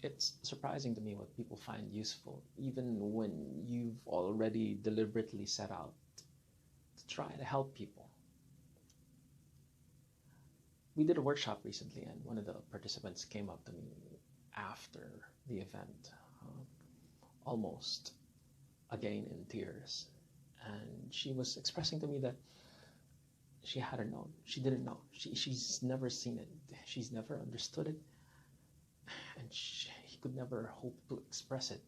It's surprising to me what people find useful, even when you've already deliberately set out to try to help people. We did a workshop recently, and one of the participants came up to me after the event, almost again in tears. And she was expressing to me that she hadn't known. She didn't know. She's never seen it. She's never understood it. And he could never hope to express it.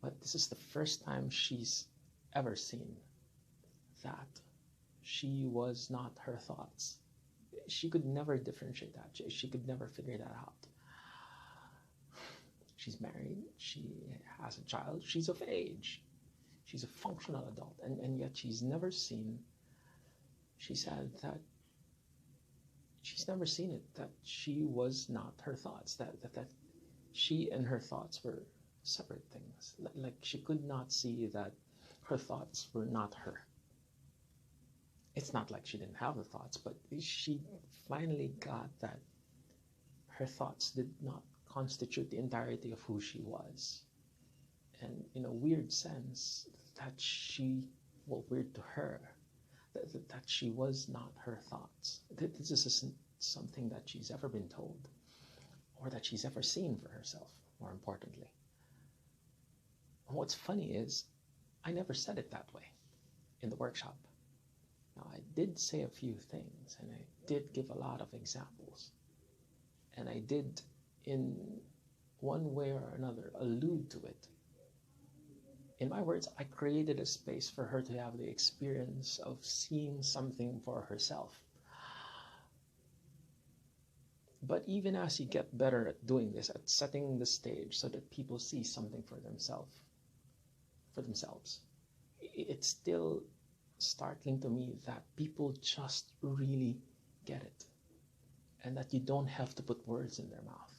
But this is the first time she's ever seen that she was not her thoughts. She could never differentiate that. She could never figure that out. She's married. She has a child. She's of age. She's a functional adult. And yet she's never seen, she said that she's never seen it, that she was not her thoughts, that she and her thoughts were separate things. Like she could not see that her thoughts were not her. It's not like she didn't have the thoughts, but she finally got that her thoughts did not constitute the entirety of who she was. And in a weird sense, that she, well, weird to her, that she was not her thoughts. This isn't something that she's ever been told or that she's ever seen for herself, more importantly. And what's funny is I never said it that way in the workshop. Now, I did say a few things, and I did give a lot of examples, and I did, in one way or another, allude to it. In my words, I created a space for her to have the experience of seeing something for herself. But even as you get better at doing this, at setting the stage so that people see something for themselves, it's still startling to me that people just really get it, and that you don't have to put words in their mouth.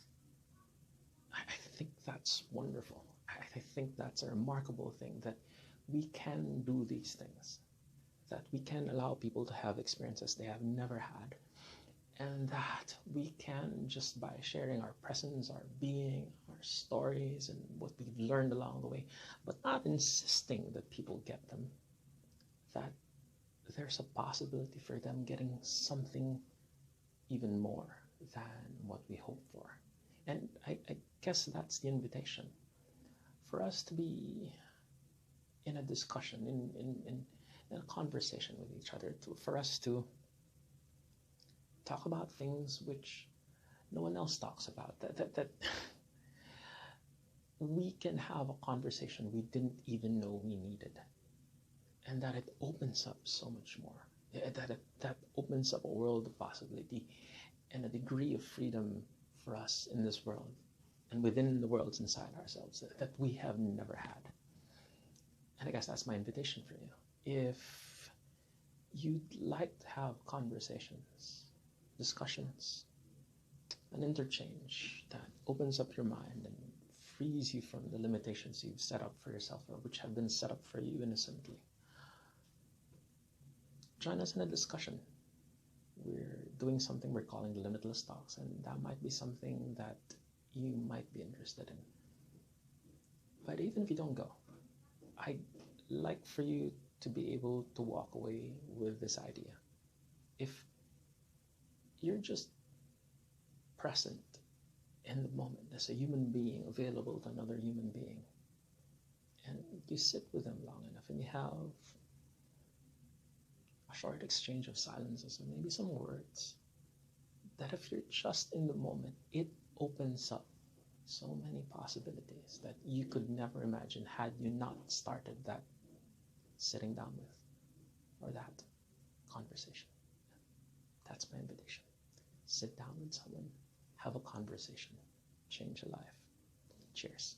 I think that's wonderful. I think that's a remarkable thing, that we can do these things, that we can allow people to have experiences they have never had, and that we can, just by sharing our presence, our being, our stories, and what we've learned along the way, but not insisting that people get them, that there's a possibility for them getting something even more than what we hope for. And I guess that's the invitation, for us to be in a discussion, in a conversation with each other, for us to talk about things which no one else talks about, that we can have a conversation we didn't even know we needed, and that it opens up so much more, that opens up a world of possibility and a degree of freedom for us in this world and within the worlds inside ourselves that we have never had. And I guess that's my invitation for you. If you'd like to have conversations, discussions, an interchange that opens up your mind and frees you from the limitations you've set up for yourself, or which have been set up for you innocently, join us in a discussion. We're doing something we're calling the Limitless Talks, and that might be something that you might be interested in. But even if you don't go, I'd like for you to be able to walk away with this idea. If you're just present in the moment as a human being available to another human being, and you sit with them long enough and you have a short exchange of silences and maybe some words, that if you're just in the moment, it opens up so many possibilities that you could never imagine had you not started that sitting down with, or that conversation. That's my invitation. Sit down with someone, have a conversation, change a life. Cheers.